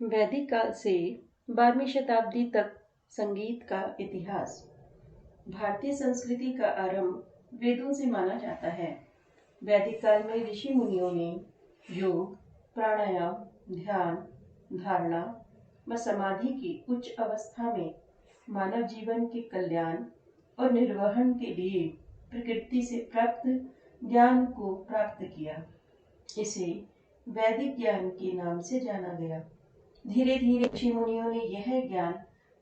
वैदिक काल से 12वीं शताब्दी तक संगीत का इतिहास। भारतीय संस्कृति का आरंभ वेदों से माना जाता है। वैदिक काल में ऋषि मुनियों ने योग, प्राणायाम, ध्यान, धारणा व समाधि की उच्च अवस्था में मानव जीवन के कल्याण और निर्वहन के लिए प्रकृति से प्राप्त ज्ञान को प्राप्त किया। इसे वैदिक ज्ञान के नाम से जाना गया। धीरे धीरे ऋषि मुनियों ने यह ज्ञान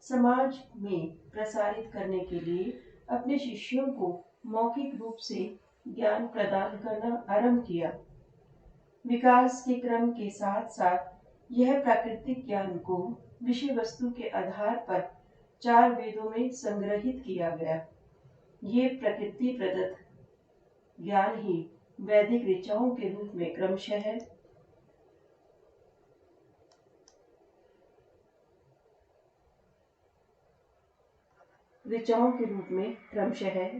समाज में प्रसारित करने के लिए अपने शिष्यों को मौखिक रूप से ज्ञान प्रदान करना आरंभ किया। विकास के क्रम के साथ साथ यह प्राकृतिक ज्ञान को विषय वस्तु के आधार पर 4 वेदों में संग्रहित किया गया। ये प्रकृति प्रदत्त ज्ञान ही वैदिक ऋचाओं के रूप में क्रमशः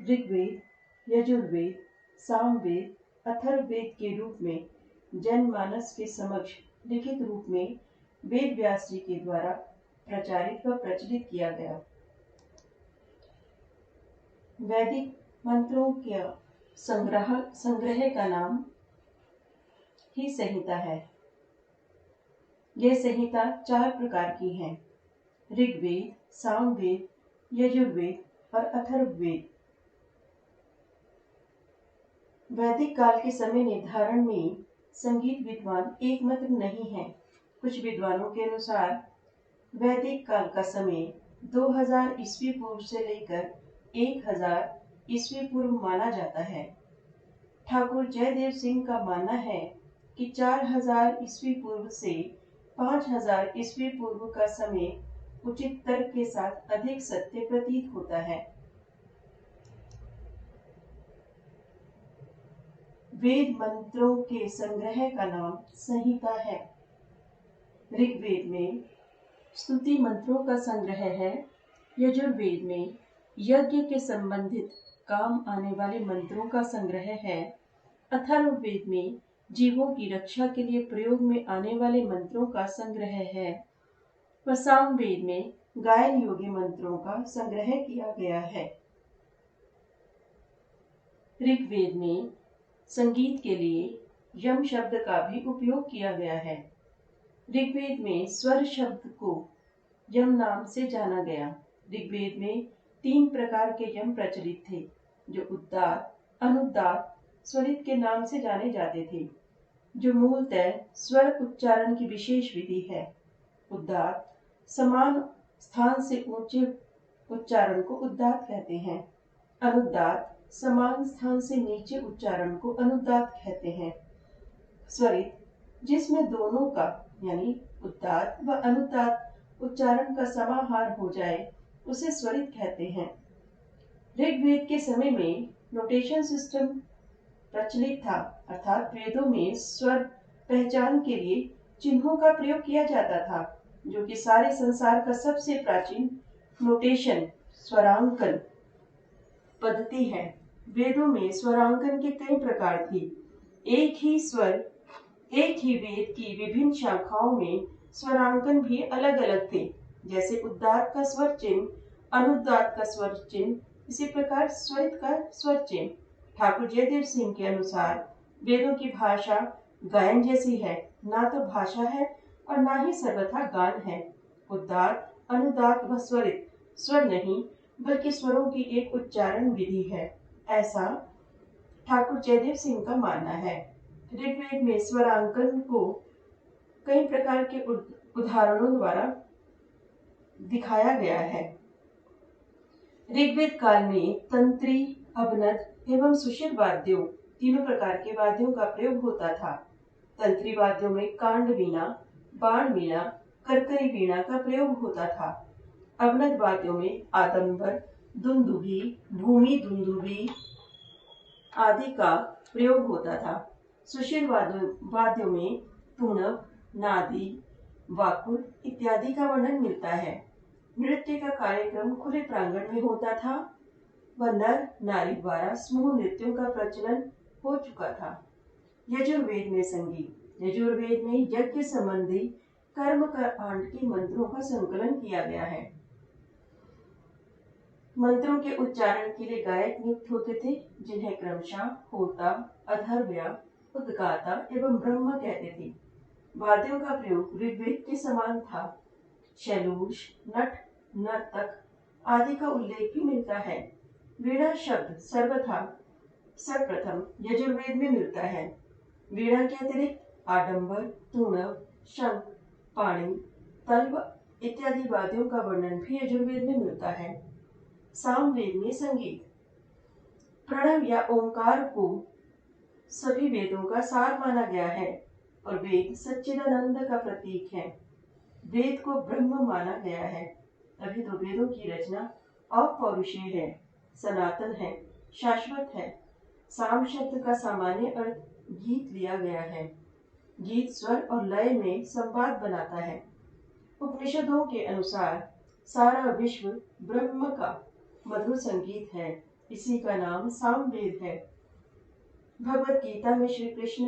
ऋग्वेद, यजुर्वेद, सामवेद, अथर्ववेद के रूप में जनमानस के समक्ष लिखित रूप में वेद व्यास जी के द्वारा प्रचारित व प्रचलित किया गया। वैदिक मंत्रों के संग्रह का नाम ही संहिता है। यह संहिता 4 प्रकार की है: ऋग्वेद, सामवेद, यजुर्वेद और अथर्ववेद। वैदिक काल के समय निर्धारण में संगीत विद्वान एकमत नहीं है। कुछ विद्वानों के अनुसार वैदिक काल का समय 2000 ईस्वी पूर्व से लेकर 1000 ईस्वी पूर्व माना जाता है। ठाकुर जयदेव सिंह का मानना है कि 4000 ईस्वी पूर्व से 5000 ईस्वी पूर्व का समय उचित तर्क के साथ अधिक सत्य प्रतीत होता है। वेद मंत्रों के संग्रह का नाम संहिता है। ऋग्वेद में स्तुति मंत्रों का संग्रह है। यजुर्वेद में यज्ञ के संबंधित काम आने वाले मंत्रों का संग्रह है। अथर्ववेद में जीवों की रक्षा के लिए प्रयोग में आने वाले मंत्रों का संग्रह है। व सामवेद में गायन योग्य मंत्रों का संग्रह किया गया है। ऋग्वेद में संगीत के लिए यम शब्द का भी उपयोग किया गया है। ऋग्वेद में स्वर शब्द को यम नाम से जाना गया। ऋग्वेद में 3 प्रकार के यम प्रचलित थे, जो उद्दात, अनुदात, स्वरित के नाम से जाने जाते थे, जो मूलतः स्वर उच्चारण की विशेष विधि है। उद्दात समान स्थान से ऊंचे उच्चारण को उद्दात कहते हैं। अनुदात समान स्थान से नीचे उच्चारण को अनुदात कहते हैं। स्वरित जिसमें दोनों का यानी उद्दात व अनुदात उच्चारण का समाहार हो जाए उसे स्वरित कहते हैं। ऋग्वेद के समय में नोटेशन सिस्टम प्रचलित था, अर्थात वेदों में स्वर पहचान के लिए चिन्हों का प्रयोग किया जाता था, जो कि सारे संसार का सबसे प्राचीन नोटेशन स्वरांकन पद्धति है। वेदों में स्वरांकन के कई प्रकार थे। एक ही वेद की विभिन्न शाखाओं में स्वरांकन भी अलग अलग थे, जैसे उद्दात का स्वर चिन्ह, अनुदात का स्वर चिन्ह, इसी प्रकार स्वरित का स्वर चिन्ह। ठाकुर जयदेव सिंह के अनुसार वेदों की भाषा गायन जैसी है, ना तो भाषा है और ना ही सर्वथा गान है। उद्दात, अनुदात व स्वरित स्वर नहीं बल्कि स्वरों की एक उच्चारण विधि है, ऐसा ठाकुर जयदेव सिंह का मानना है। ऋग्वेद में स्वरांकन को कई प्रकार के उदाहरणों द्वारा दिखाया गया है। ऋग्वेद काल में तंत्री, अवनद एवं सुषिर वाद्यों तीनों प्रकार के वाद्यों का प्रयोग होता था। तंत्री वाद्यों में कांड वीणा, बाण वीणा, करकरी वीणा का प्रयोग होता था। अवनद वाद्यों में आदम्बर, दुंदुभी, भूमि दुंदुभी आदि का प्रयोग होता था। सुषिर वाद्यों में तुणव, नादी, वाकुल इत्यादि का वर्णन मिलता है। नृत्य का कार्यक्रम खुले प्रांगण में होता था व नर नारी द्वारा समूह नृत्यों का प्रचलन हो चुका था। यजुर्वेद में संगीत। यजुर्वेद में यज्ञ संबंधी कर्म कांड के मंत्रों का संकलन किया गया है। मंत्रों के उच्चारण के लिए गायक नियुक्त होते थे, जिन्हें क्रमशः होता, अथर्वया, उद्गाता एवं ब्रह्म कहते थे। वाद्यों का प्रयोग ऋग्वेद के समान था। शैलूष, नट, नर्तक आदि का उल्लेख भी मिलता है। वीणा शब्द सर्वप्रथम यजुर्वेद में मिलता है। वीणा के अतिरिक्त आडंबर, तूणव, शंख, पाणी, तल्व इत्यादि वाद्यों का वर्णन भी यजुर्वेद में मिलता है। सामवेद में संगीत, प्रणव या ओंकार को सभी वेदों का सार माना गया है और वेद सच्चिदानंद का प्रतीक है। वेद को ब्रह्म माना गया है, तभी तो वेदों की रचना अपौरुषेय है, सनातन है, शाश्वत है। साम शब्द का सामान्य अर्थ गीत लिया गया है। गीत स्वर और लय में संवाद बनाता है। उपनिषदों के अनुसार सारा विश्व ब्रह्म का मधुर संगीत है, इसी का नाम सामवेद है। भगवत गीता में श्री कृष्ण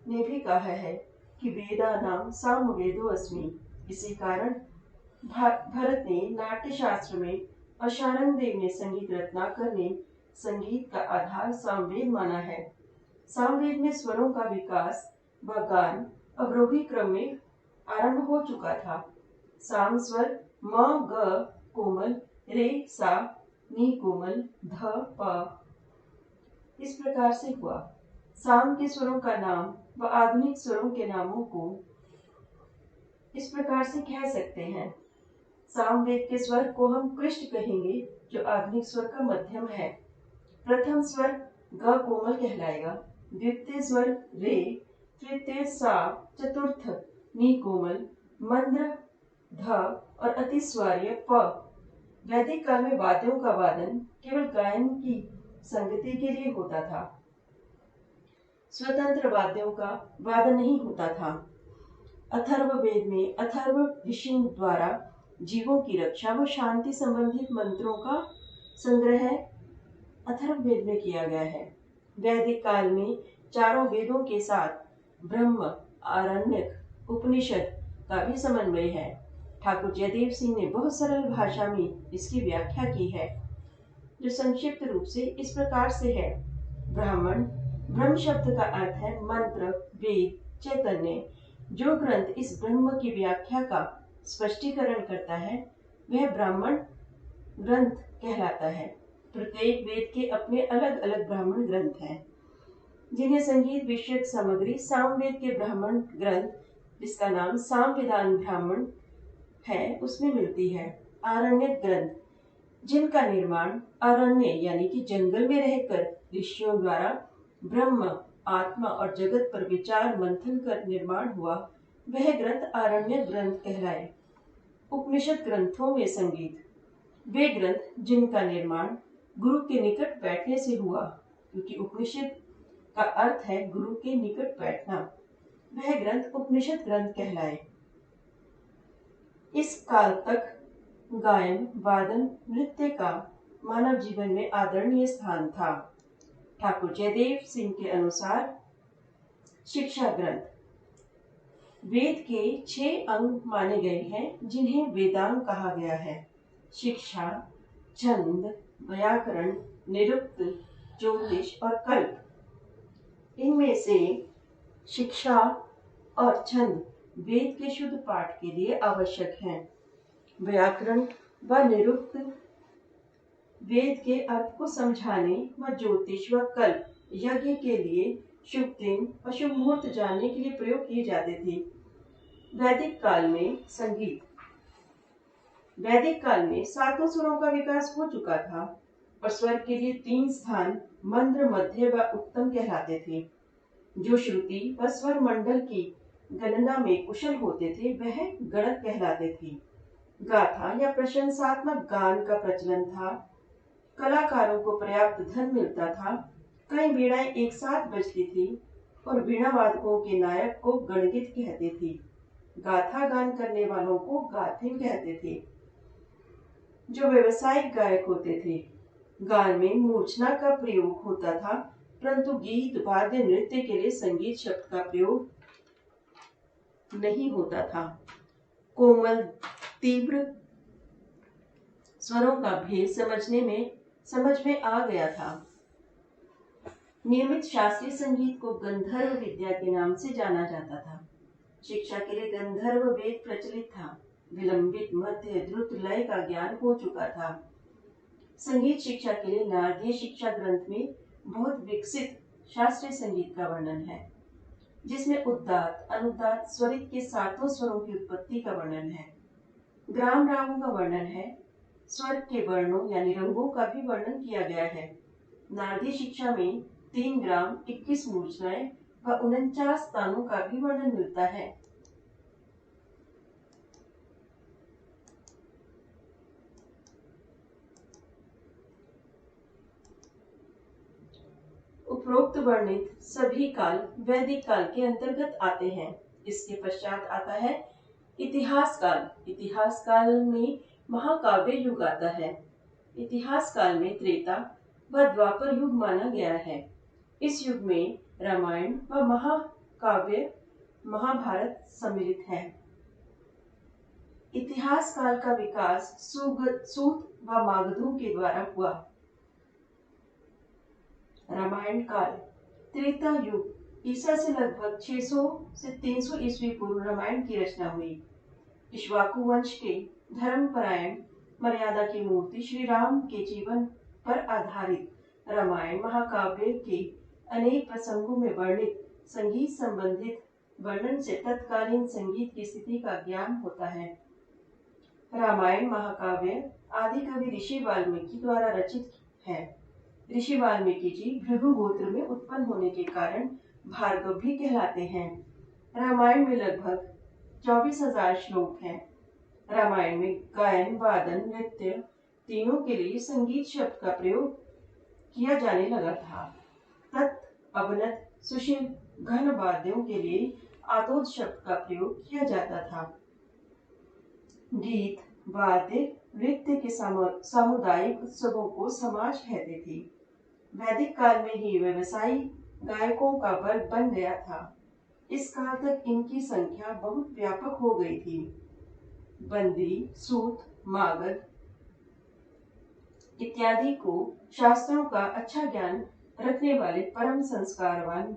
ने भी कहा है कि वेदा नाम सामवेदो अस्मि। इसी कारण भरत ने नाट्य शास्त्र में और शारंग देव ने संगीत रत्नाकर ने संगीत का आधार सामवेद माना है। सामवेद में स्वरों का विकास व गान अवरोही क्रम में आरंभ हो चुका था। साम स्वर म ग कोमल, रे सा, नी कोमल, ध प इस प्रकार से हुआ। साम के स्वरों का नाम व आधुनिक स्वरों के नामों को इस प्रकार से कह सकते हैं। सामवेद के स्वर को हम कृष्ट कहेंगे, जो आधुनिक स्वर का मध्यम है। प्रथम स्वर ग कोमल कहलाएगा, द्वितीय स्वर रे, तृतीय सा, चतुर्थ नी कोमल, मंद्र ध और अतिस्वार्य प। वैदिक काल में वाद्यों का वादन केवल गायन की संगति के लिए होता था। स्वतंत्र वाद्यों का वादन नहीं होता था। अथर्ववेद में अथर्व ऋषि द्वारा जीवों की रक्षा व शांति संबंधित मंत्रों का संग्रह अथर्ववेद में किया गया है। वैदिक काल में चारों वेदों के साथ ब्रह्म, आरण्यक, उपनिषद का भी समन्वय है। ठाकुर जयदेव सिंह ने बहुत सरल भाषा में इसकी व्याख्या की है, जो संक्षिप्त रूप से इस प्रकार से है। ब्राह्मण, ब्रह्म शब्द का अर्थ है मंत्र, वेद, चैतन्य। जो ग्रंथ इस ब्रह्म की व्याख्या का स्पष्टीकरण करता है, वह ब्राह्मण ग्रंथ कहलाता है। प्रत्येक वेद के अपने अलग अलग ब्राह्मण ग्रंथ हैं, जिन्हें संगीत विषयक सामग्री सामवेद के ब्राह्मण ग्रंथ, जिसका नाम सामवेदान ब्राह्मण है, उसमें मिलती है। आरण्यक ग्रंथ, जिनका निर्माण अरण्य यानी कि जंगल में रहकर ऋषियों द्वारा ब्रह्म, आत्मा और जगत पर विचार मंथन कर निर्माण हुआ, वह ग्रंथ आरण्यक ग्रंथ कहलाए। उपनिषद ग्रंथों में संगीत, वे ग्रंथ जिनका निर्माण गुरु के निकट बैठने से हुआ, क्योंकि उपनिषद का अर्थ है गुरु के निकट बैठना, वह ग्रंथ उपनिषद ग्रंथ कहलाए। इस काल तक गायन, वादन, नृत्य का मानव जीवन में आदरणीय स्थान था। ठाकुर जयदेव सिंह के अनुसार शिक्षा ग्रंथ, वेद के 6 अंग माने गए हैं, जिन्हें वेदांग कहा गया है। शिक्षा, छंद, व्याकरण, निरुक्त, ज्योतिष और कल्प। इनमें से शिक्षा और छंद वेद के शुद्ध पाठ के लिए आवश्यक हैं। व्याकरण व निरुक्त वेद के अर्थ को समझाने व ज्योतिष व कल्प यज्ञ के लिए शुभ दिन और शुभ मुहूर्त जानने के लिए प्रयोग किए जाते थे। वैदिक काल में संगीत, वैदिक काल में 7 स्वरों का विकास हो चुका था और स्वर के लिए 3 स्थान मंद्र, मध्य व उत्तम कहलाते थे। जो श्रुति व स्वर मंडल की गणना में कुशल होते थे, वह गणक कहलाते थे। गाथा या प्रशंसात्मक गान का प्रचलन था। कलाकारों को पर्याप्त धन मिलता था। कई वीणाएं एक साथ बजती थी और वीणा वादकों के नायक को गणगित कहते थे। गाथा गान करने वालों को गाथिन कहते थे। जो व्यवसायिक गायक होते थे, गान में मूर्छना का प्रयोग होता था, परंतु गीत, वाद्य, नृत्य के लिए संगीत शब्द का प्रयोग नहीं होता था। कोमल तीव्र स्वरों का भेद समझ में आ गया था। नियमित शास्त्रीय संगीत को गंधर्व विद्या के नाम से जाना जाता था। शिक्षा के लिए गंधर्व वेद प्रचलित था। विलंबित, मध्य, द्रुत लय का ज्ञान हो चुका था। संगीत शिक्षा के लिए नारदीय शिक्षा ग्रंथ में बहुत विकसित शास्त्रीय संगीत का वर्णन है, जिसमें उदात्त, अनुदात्त, स्वरित के सातों स्वरों की उत्पत्ति का वर्णन है। ग्राम रागों का वर्णन है। स्वर के वर्णों यानी रंगों का भी वर्णन किया गया है। नारदीय शिक्षा में 3 ग्राम, 21 मूर्छनाएं व 49 तानों का भी वर्णन मिलता है। उपरोक्त वर्णित सभी काल वैदिक काल के अंतर्गत आते हैं। इसके पश्चात आता है इतिहास काल। इतिहास काल में महाकाव्य युग आता है। इतिहास काल में त्रेता व द्वापर युग माना गया है। इस युग में रामायण व महाकाव्य महाभारत सम्मिलित है। इतिहास काल का विकास सूत व मागधों के द्वारा हुआ। रामायण काल। त्रेता युग ईसा से लगभग 600 से 300 ईस्वी पूर्व रामायण की रचना हुई। इक्ष्वाकु वंश के धर्मपरायण मर्यादा की मूर्ति श्री राम के जीवन पर आधारित रामायण महाकाव्य के अनेक प्रसंगों में वर्णित संगीत संबंधित वर्णन से तत्कालीन संगीत की स्थिति का ज्ञान होता है। रामायण महाकाव्य आदि कवि ऋषि वाल्मीकि द्वारा रचित है। ऋषि वाल्मीकि जी भृगु गोत्र में उत्पन्न होने के कारण भार्गव भी कहलाते हैं। रामायण में लगभग 24,000 श्लोक हैं। रामायण में गायन, वादन, नृत्य तीनों के लिए संगीत शब्द का प्रयोग किया जाने लगा था। तत्, अवनत, सुशील, घन वाद्यों के लिए आतोद शब्द का प्रयोग किया जाता था। गीत, वाद्य, नृत्य के सामुदायिक उत्सवों को समाज कहते थे। वैदिक काल में ही व्यवसायी गायकों का वर्ग बन गया था। इस काल तक इनकी संख्या बहुत व्यापक हो गई थी। बंदी, सूत, मागध इत्यादि को शास्त्रों का अच्छा ज्ञान रखने वाले परम संस्कारवान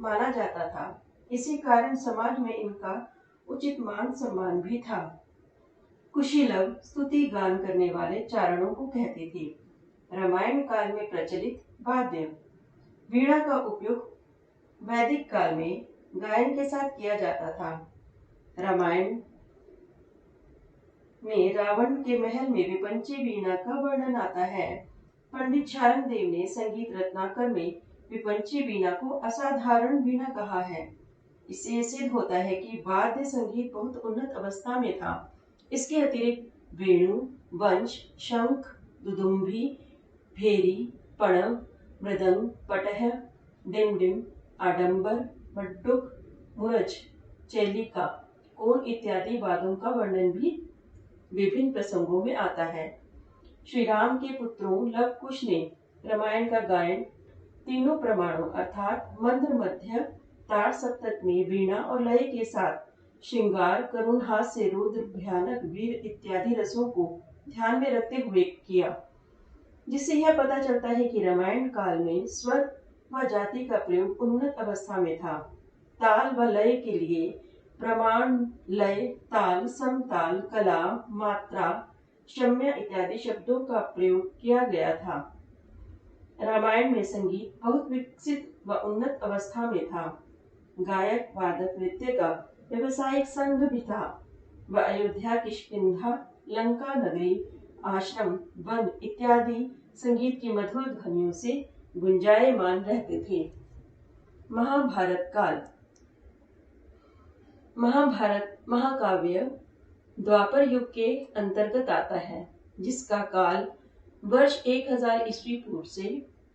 माना जाता था। इसी कारण समाज में इनका उचित मान सम्मान भी था। कुशीलव स्तुति गान करने वाले चारणों को कहते थे। रामायण काल में प्रचलित वाद्य। वीणा का उपयोग वैदिक काल में गायन के साथ किया जाता था। रामायण में रावण के महल में विपंची वीणा का वर्णन आता है। पंडित शारण देव ने संगीत रत्नाकर में विपंची वीणा को असाधारण वीणा कहा है। इससे सिद्ध होता है कि वाद्य संगीत बहुत उन्नत अवस्था में था। इसके अतिरिक्त वेणु, वंश, शंख, दुदुम्भी, भेरी, पणव, मृदंग, पटह, डिमडिम, आडंबर, मड्डुक, मुरज, चेलिका, कोन इत्यादि वाद्यों का वर्णन भी विभिन्न प्रसंगों में आता है। श्री राम के पुत्रों लव कुश ने रामायण का गायन तीनों प्रमाणों अर्थात मंद्र, मध्य, ताड़, सप्तक में वीणा और लय के साथ श्रृंगार, करुण, हास्य, रुद्र, भयानक, वीर इत्यादि रसों को ध्यान में रखते हुए किया, जिससे यह पता चलता है कि रामायण काल में स्वर व जाति का प्रयोग उन्नत अवस्था में था। ताल व लय के लिए प्रमाण, लय, ताल, समताल, कला, मात्रा, शम्य इत्यादि शब्दों का प्रयोग किया गया था। रामायण में संगीत बहुत विकसित व उन्नत अवस्था में था। गायक, वादक, नृत्य का व्यवसायिक संघ भी था व अयोध्या, किष्किंधा, लंका नगरी, आश्रम, वन इत्यादि संगीत की मधुर ध्वनियों से गुंजायमान रहते थे। महाभारत काल। महाभारत महाकाव्य द्वापर युग के अंतर्गत आता है, जिसका काल वर्ष 1000 ईस्वी पूर्व से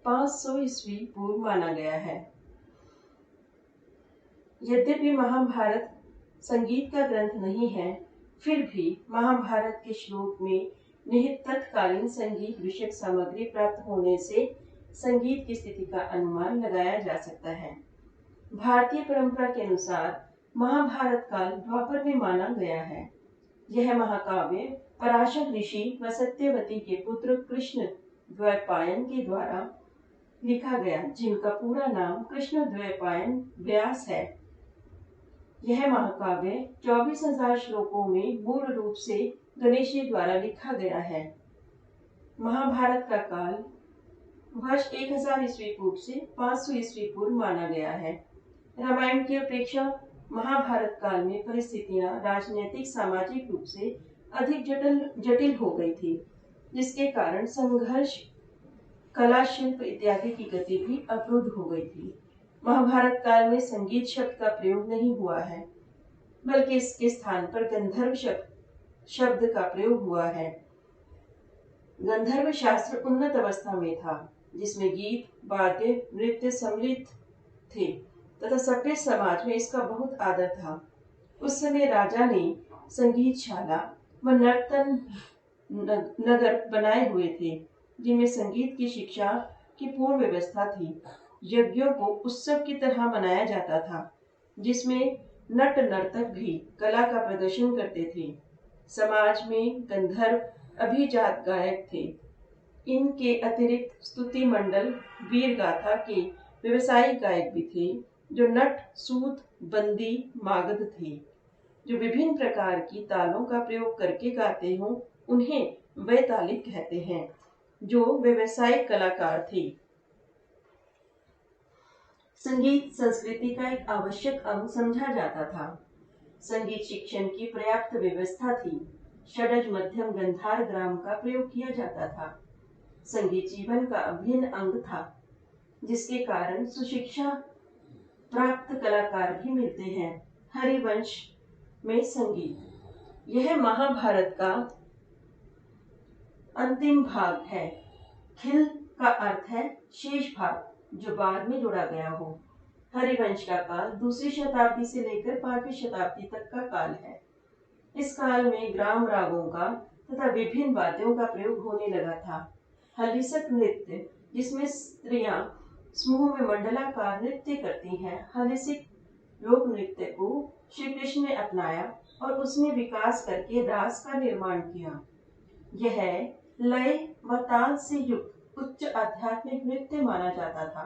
500 ईस्वी पूर्व माना गया है। यद्यपि महाभारत संगीत का ग्रंथ नहीं है, फिर भी महाभारत के श्लोक में निहित तत्कालीन संगीत विषयक सामग्री प्राप्त होने से संगीत की स्थिति का अनुमान लगाया जा सकता है। भारतीय परंपरा के अनुसार महाभारत काल द्वापर में माना गया है। यह महाकाव्य पराशर ऋषि व सत्यवती के पुत्र कृष्ण द्वैपायन के द्वारा लिखा गया, जिनका पूरा नाम कृष्ण द्वैपायन व्यास है। यह महाकाव्य 24,000 श्लोकों में मूल रूप से गणेश जी द्वारा लिखा गया है। महाभारत का काल वर्ष 1000 ईस्वी पूर्व से 500 ईस्वी पूर्व माना गया है। रामायण की अपेक्षा महाभारत काल में परिस्थितियां राजनीतिक सामाजिक रूप से अधिक जटिल हो गई थी, जिसके कारण संघर्ष, कला, शिल्प इत्यादि की गति भी अवरुद्ध हो गई थी। महाभारत काल में संगीत शब्द का प्रयोग नहीं हुआ है, बल्कि इसके स्थान पर गंधर्व शब्द का प्रयोग हुआ है। गंधर्व शास्त्र उन्नत अवस्था में था, जिसमें गीत, वाद्य, नृत्य सम्मिलित थे तथा सभ्य समाज में इसका बहुत आदर था। उस समय राजा ने संगीतशाला व नर्तन नगर बनाए हुए थे, जिनमें संगीत की शिक्षा की पूर्ण व्यवस्था थी। यज्ञों को उत्सव की तरह मनाया जाता था, जिसमें नट नर्तक भी कला का प्रदर्शन करते थे। समाज में गंधर्व अभिजात गायक थे। इनके अतिरिक्त स्तुति मंडल, वीर गाथा के व्यवसायिक गायक भी थे, जो नट, सूत, बंदी, मागध थे, जो विभिन्न प्रकार की तालों का प्रयोग करके गाते हों, उन्हें वैतालिक कहते हैं, जो व्यवसायिक कलाकार थे। संगीत संस्कृति का एक आवश्यक अंग समझा जाता था। संगीत शिक्षण की पर्याप्त व्यवस्था थी। षडज, मध्यम, गंधार, ग्राम का प्रयोग किया जाता था। संगीत जीवन का अभिन्न अंग था, जिसके कारण सुशिक्षा प्राप्त कलाकार भी मिलते हैं। हरिवंश में संगीत, यह महाभारत का अंतिम भाग है। खिल का अर्थ है शेष भाग, जो बाद में जोड़ा गया हो। हरिवंश का काल 2री शताब्दी से लेकर 5वीं शताब्दी तक का काल है। इस काल में ग्राम रागों का तथा विभिन्न वाद्यों का प्रयोग होने लगा था। हलिसक नृत्य, जिसमें स्त्रियां समूह में मंडलाकार नृत्य करती हैं, हलिसिक लोक नृत्य को श्री कृष्ण ने अपनाया और उसमें विकास करके रास का निर्माण किया। यह लय व ताल से युक्त उच्च आध्यात्मिक नृत्य माना जाता था।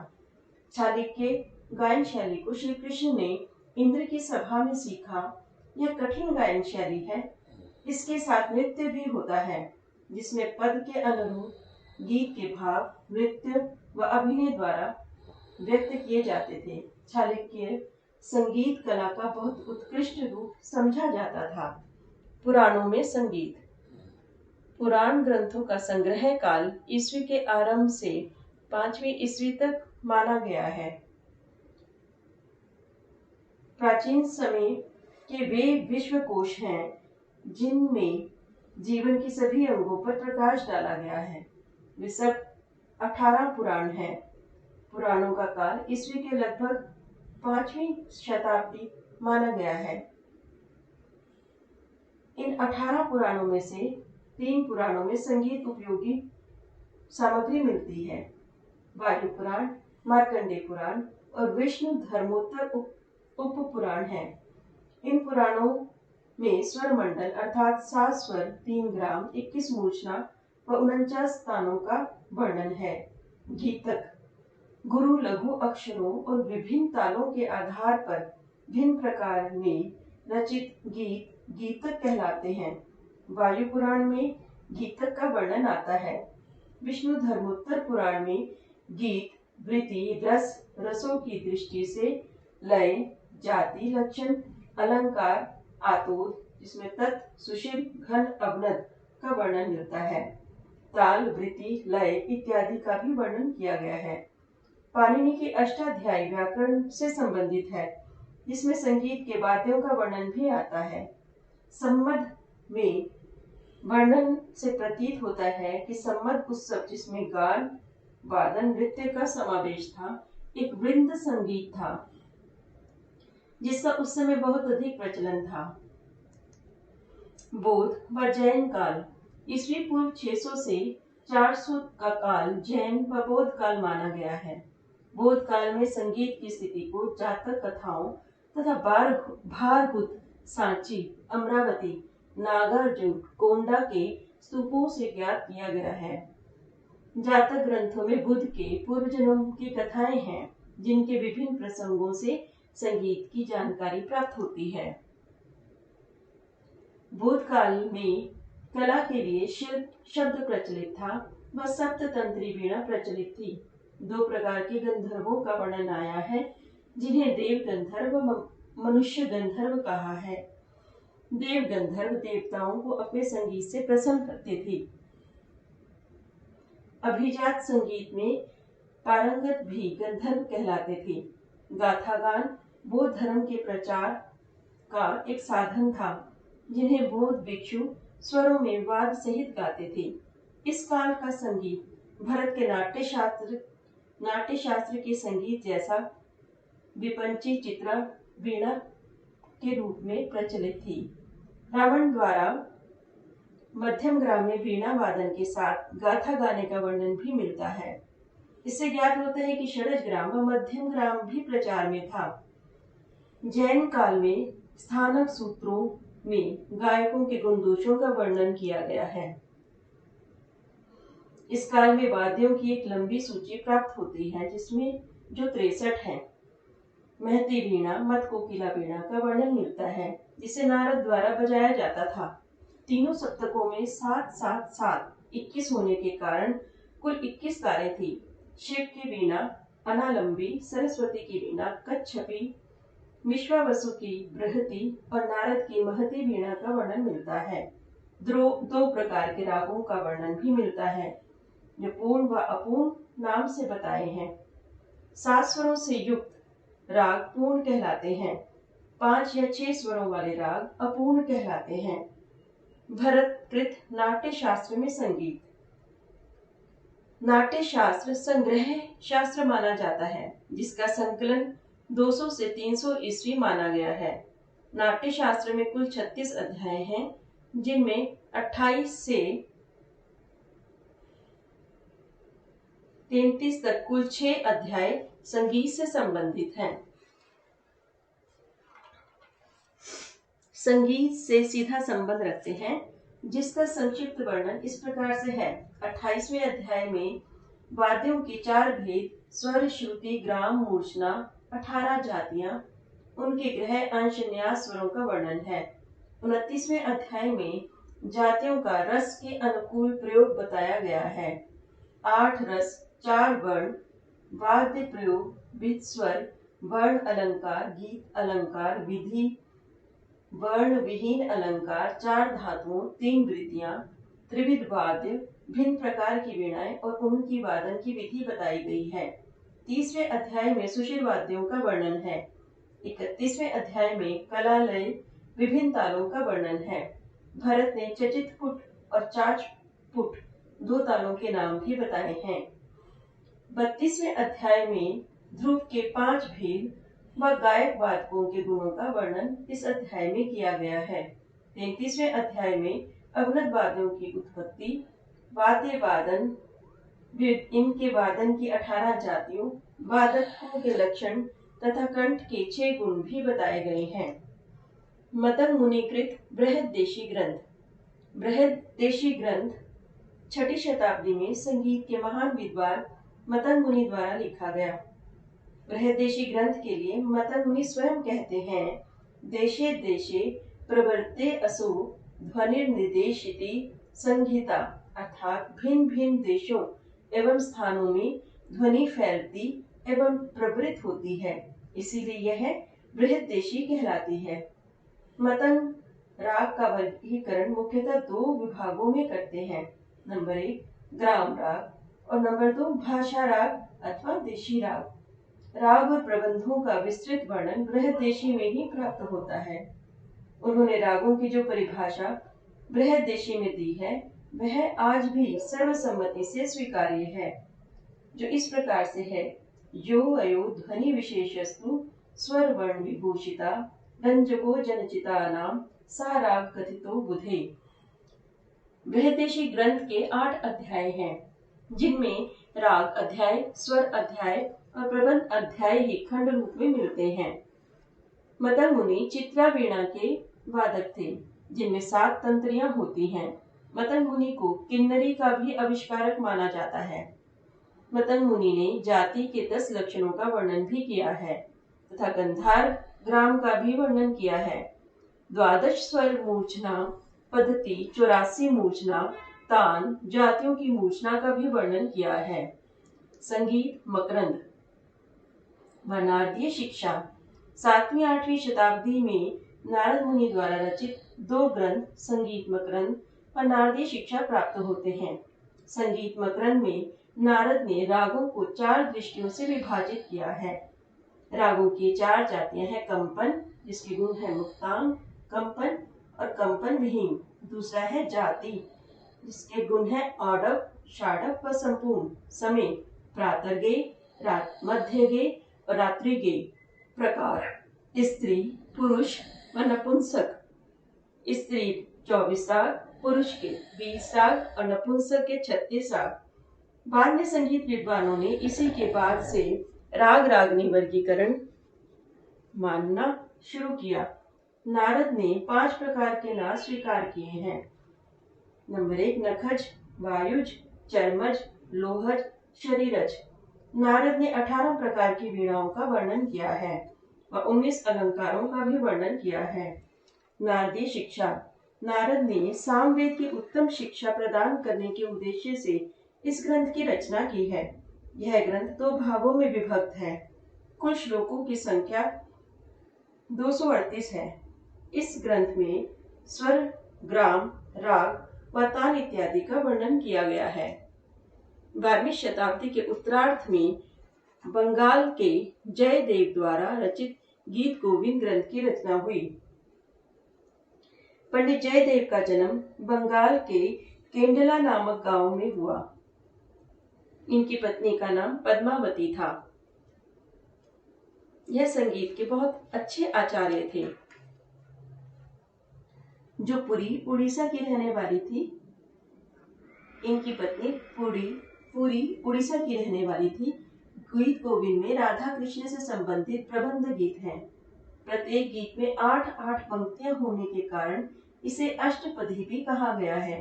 चाणक्य गायन शैली को श्री कृष्ण ने इंद्र की सभा में सीखा। यह कठिन गायन शैली है। इसके साथ नृत्य भी होता है, जिसमें पद के अनुरूप गीत के भाव नृत्य व अभिनय द्वारा व्यक्त किए जाते थे। चाणक्य संगीत कला का बहुत उत्कृष्ट रूप समझा जाता था। पुराणों में संगीत, पुराण ग्रंथों का संग्रह काल ईस्वी के आरंभ से 5वीं ईस्वी तक माना गया है। प्राचीन समय के वे विश्वकोश हैं, जिनमें जीवन के सभी अंगों पर प्रकाश डाला गया है। वे सब 18 पुराण हैं। पुराणों का काल ईस्वी के लगभग 5वीं शताब्दी माना गया है। इन 18 पुराणों में से 3 पुराणों में संगीत उपयोगी सामग्री मिलती है। वायु पुराण, मार्कंडेय पुराण और विष्णु धर्मोत्तर उप पुराण है। इन पुराणों में स्वर मंडल अर्थात 7 स्वर, 3 ग्राम, 21 मूर्छना व 49 स्थानों का वर्णन है। गीतक, गुरु लघु अक्षरों और विभिन्न तालों के आधार पर भिन्न प्रकार में रचित गीत गीतक कहलाते हैं। वायु पुराण में गीतक का वर्णन आता है। विष्णु धर्मोत्तर पुराण में गीत वृत्ति, रस, रसों की दृष्टि से लय, जाति, लक्षण, अलंकार, आतोद, जिसमें तत्, सुषिर, घन, अवनद का वर्णन मिलता है। ताल, वृत्ति, लय इत्यादि का भी वर्णन किया गया है। पाणिनि की अष्टाध्यायी व्याकरण से संबंधित है, जिसमें संगीत के वाद्यों का वर्णन भी आता है। सम्मद में वर्णन से प्रतीत होता है कि सम्मद उत्सव, जिसमें गान, वादन, नृत्य का समावेश था, एक वृंद संगीत था, जिसका उस समय बहुत अधिक प्रचलन था। बौद्ध व जैन काल, ईस्वी पूर्व 600 से 400 का काल जैन व बौद्ध काल माना गया है। बौद्ध काल में संगीत की स्थिति को जातक कथाओं तथा भारहूत, सांची, अमरावती नागार्जुन कोंडा के स्तूपों से ज्ञात किया गया है। जातक ग्रंथों में बुद्ध के पूर्व जन्म की कथाएं हैं, जिनके विभिन्न प्रसंगों से संगीत की जानकारी प्राप्त होती है। भूतकाल में कला के लिए शिल्प शब्द प्रचलित था व सप्ततंत्री वीणा प्रचलित थी। 2 प्रकार के गंधर्वों का वर्णन आया है, जिन्हें देव गंधर्व व मनुष्य गंधर्व कहा है। देव गंधर्व देवताओं को अपने संगीत से प्रसन्न करते थे। अभिजात संगीत में पारंगत भी गंधर्व कहलाते थे। गाथा गान बौद्ध धर्म के प्रचार का एक साधन था, जिन्हें बौद्ध भिक्षु स्वरों में वाद सहित गाते थे। इस काल का संगीत भारत के नाट्यशास्त्र के संगीत जैसा विपंची चित्रा वीणा के रूप में प्रचलित थी। रावण द्वारा मध्यम ग्राम में वीणा वादन के साथ गाथा गाने का वर्णन भी मिलता है। इससे ज्ञात होता है कि षडज ग्राम व मध्यम ग्राम भी प्रचार में था। जैन काल में स्थानक सूत्रों में गायकों के गुण दोषों का वर्णन किया गया है। इस काल में वाद्यों की एक लंबी सूची प्राप्त होती है, जिसमें जो 63 है। महती वीणा मत कोकिला वीणा का वर्णन मिलता है, जिसे नारद द्वारा बजाया जाता था। तीनों सप्तकों में 7 7 7 21 होने के कारण कुल 21 तारें थी। शिव की वीणा अनालंबी, सरस्वती की वीणा कच्छपी, विश्वावसु की बृहति और नारद की महती वीणा का वर्णन मिलता है। 2 प्रकार के रागों का वर्णन भी मिलता है, जो पूर्ण व अपूर्ण नाम से बताए हैं। 7 स्वरों से युक्त राग पूर्ण कहलाते हैं। 5 या 6 स्वरों वाले राग अपूर्ण कहलाते हैं। भरतकृत नाट्य शास्त्र में संगीत। नाट्य शास्त्र संग्रह शास्त्र माना जाता है, जिसका संकलन 200 से 300 ईस्वी माना गया है। नाट्य शास्त्र में कुल 36 अध्याय हैं, जिनमें 28 से 33 तक कुल 6 अध्याय संगीत से संबंधित हैं। संगीत से सीधा संबंध रखते हैं, जिसका संक्षिप्त वर्णन इस प्रकार से है। 28वें अध्याय में वाद्यों के 4 भेद, स्वर, श्रुति, ग्राम, मूर्छना, 18 जातियां, उनके ग्रह, अंश, न्यास स्वरों का वर्णन है। 29वें अध्याय में जातियों का रस के अनुकूल प्रयोग बताया गया है। 8 रस, 4 वर्ण, वाद्य प्रयोग, विध स्वर, वर्ण अलंकार, गीत अलंकार, विधि, वर्ण विहीन अलंकार, 4 धातुओं, 3 वृत्तियां, त्रिविध वाद्य, भिन्न प्रकार की वीणाएं और उनकी वादन की विधि बताई गई है। 30वें अध्याय में सुशील वाद्यों का वर्णन है। 31वें अध्याय में कलालय, विभिन्न तालों का वर्णन है। भरत ने चचितपुट और चाचपुट 2 तालों के नाम भी बताए हैं। 32वें अध्याय में ध्रुव के 5 भेद व गायक वादकों के गुणों का वर्णन इस अध्याय में किया गया है। 33वें अध्याय में अवनत वाद्यों की उत्पत्ति, वाद्य वादन, इनके वादन की 18 जातियों, वादकों के लक्षण तथा कंठ के 6 गुण भी बताए गए हैं। मतंग मुनिकृत बृहद्देशी ग्रंथ। बृहद्देशी ग्रंथ 6ठी शताब्दी में संगीत के महान विद्वान मतंग मुनि द्वारा लिखा गया। बृहद्देशी ग्रंथ के लिए मतंग मुनि स्वयं कहते हैं, देशे देशे प्रवर्ते असो ध्वनिर्निदेशिति संहिता, अर्थात भिन्न भिन्न देशों एवं स्थानों में ध्वनि फैलती एवं प्रवृत्त होती है, इसीलिए यह बृहद्देशी कहलाती है। मतंग राग का वर्गीकरण मुख्यतः 2 विभागों में करते हैं। नंबर 1 ग्राम राग और नंबर 2 भाषा राग अथवा देशी राग। राग और प्रबंधों का विस्तृत वर्णन बृहद्देशी में ही प्राप्त होता है। उन्होंने रागों की जो परिभाषा बृहद्देशी में दी है, वह आज भी सर्वसम्मति से स्वीकार्य है, जो इस प्रकार से है। यो अयो ध्वनि विशेषस्तु स्वर वर्ण विभूषिता रंजको जनचिता नाम सा राग कथितो बुधे। बृहद्देशी ग्रंथ के 8 अध्याय हैं, जिनमें राग अध्याय, स्वर अध्याय और प्रबंध अध्याय ही खंड रूप में मिलते हैं। मतंग मुनि चित्रा वीणा के वादक थे। जिनमें 7 तंत्रियां होती हैं। मतंग मुनि को किन्नरी का भी आविष्कारक माना जाता है। मतंग मुनि ने जाति के 10 लक्षणों का वर्णन भी किया है तथा गंधार ग्राम का भी वर्णन किया है। 12 स्वर मूर्छना पद्धति, 84 मूर्छना, तान, जातियों की मूर्छना का भी वर्णन किया है। संगीत मकरंद, वर्णार्धीय शिक्षा। 7वीं 8वीं शताब्दी में नारद मुनि द्वारा रचित 2 ग्रंथ संगीत मकरंद और नारदीय शिक्षा प्राप्त होते हैं। संगीत मकरंद में नारद ने रागों को 4 दृष्टियों से विभाजित किया है। रागों की 4 जातियां हैं। कंपन, जिसके गुण है मुक्तांग, कंपन और कंपन विहीन। दूसरा है जाति, जिसके गुण है औडव, षाडव व संपूर्ण। समय, प्रातर्गे, मध्यगे और रात्रिगे। प्रकार, स्त्री, पुरुष व नपुंसक। स्त्री 24 राग, पुरुष के 20 राग और नपुंसक के 36 राग। बाद में संगीत विद्वानों ने इसी के बाद से राग रागनी वर्गीकरण मानना शुरू किया। नारद ने 5 प्रकार के नाद स्वीकार किए हैं। नंबर 1, नखज, वायुज, चर्मज, लोहज, शरीरज। नारद ने 18 प्रकार की वीणाओं का वर्णन किया है व 19 अलंकारों का भी वर्णन किया है। नारदीय शिक्षा। नारद ने सामवेद की उत्तम शिक्षा प्रदान करने के उद्देश्य से इस ग्रंथ की रचना की है। यह ग्रंथ 2 भागों में विभक्त है। कुल श्लोकों की संख्या 238 है। इस ग्रंथ में स्वर, ग्राम, राग व तान इत्यादि का वर्णन किया गया है। 12वीं शताब्दी के उत्तरार्ध में बंगाल के जयदेव द्वारा रचित गीत गोविंद ग्रंथ की रचना हुई। पंडित जयदेव का जन्म बंगाल के केंडला नामक गांव में हुआ। इनकी पत्नी का नाम पद्मावती था। यह संगीत के बहुत अच्छे आचार्य थे। जो पुरी उड़ीसा की रहने वाली थी। इनकी पत्नी पुरी उड़ीसा की रहने वाली थी। गीत गोविंद में राधा कृष्ण से संबंधित प्रबंध गीत हैं। प्रत्येक गीत में 8-8 पंक्तियां होने के कारण इसे अष्टपदी भी कहा गया है।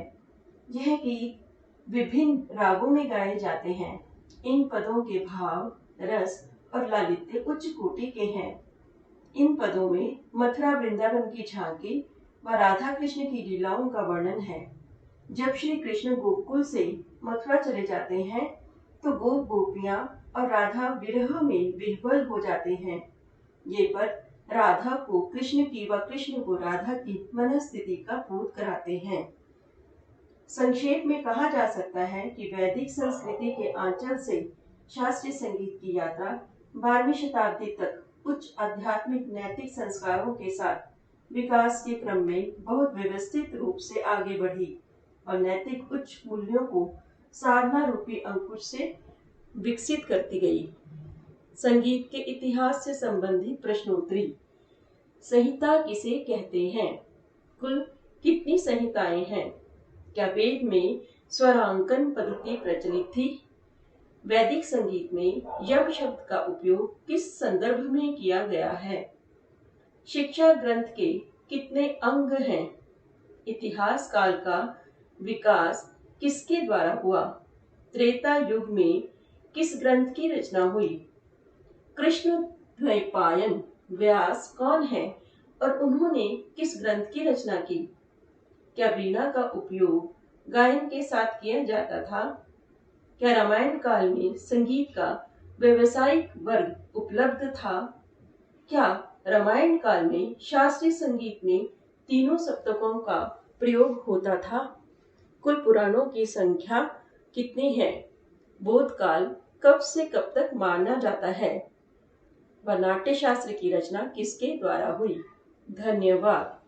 यह गीत विभिन्न रागों में गाए जाते हैं। इन पदों के भाव, रस और लालित्य उच्च कोटि के हैं। इन पदों में मथुरा वृंदावन की झांकी व राधा कृष्ण की लीलाओं का वर्णन है। जब श्री कृष्ण गोकुल से मथुरा चले जाते हैं तो गोप गोपियां और राधा विरह में विह्वल हो जाते हैं। ये पद राधा को कृष्ण की व कृष्ण को राधा की मनस्थिति का बोध कराते हैं। संक्षेप में कहा जा सकता है कि वैदिक संस्कृति के आंचल से शास्त्रीय संगीत की यात्रा 12वीं शताब्दी तक उच्च आध्यात्मिक नैतिक संस्कारों के साथ विकास के क्रम में बहुत व्यवस्थित रूप से आगे बढ़ी और नैतिक उच्च मूल्यों को साधना रूपी अंकुश से विकसित करती गई। संगीत के इतिहास से संबंधित प्रश्नोत्तरी। संहिता किसे कहते हैं? कुल कितनी संहिताएं हैं? क्या वेद में स्वरांकन पद्धति प्रचलित थी? वैदिक संगीत में यम शब्द का उपयोग किस संदर्भ में किया गया है? शिक्षा ग्रंथ के कितने अंग हैं? इतिहास काल का विकास किसके द्वारा हुआ? त्रेता युग में किस ग्रंथ की रचना हुई? कृष्ण द्वैपायन व्यास कौन है और उन्होंने किस ग्रंथ की रचना की? क्या वीणा का उपयोग गायन के साथ किया जाता था? क्या रामायण काल में संगीत का व्यवसायिक वर्ग उपलब्ध था? क्या रामायण काल में शास्त्रीय संगीत में तीनों सप्तकों का प्रयोग होता था? कुल पुराणों की संख्या कितनी है? बोधकाल कब से कब तक माना जाता है? व नाट्य शास्त्र की रचना किसके द्वारा हुई? धन्यवाद।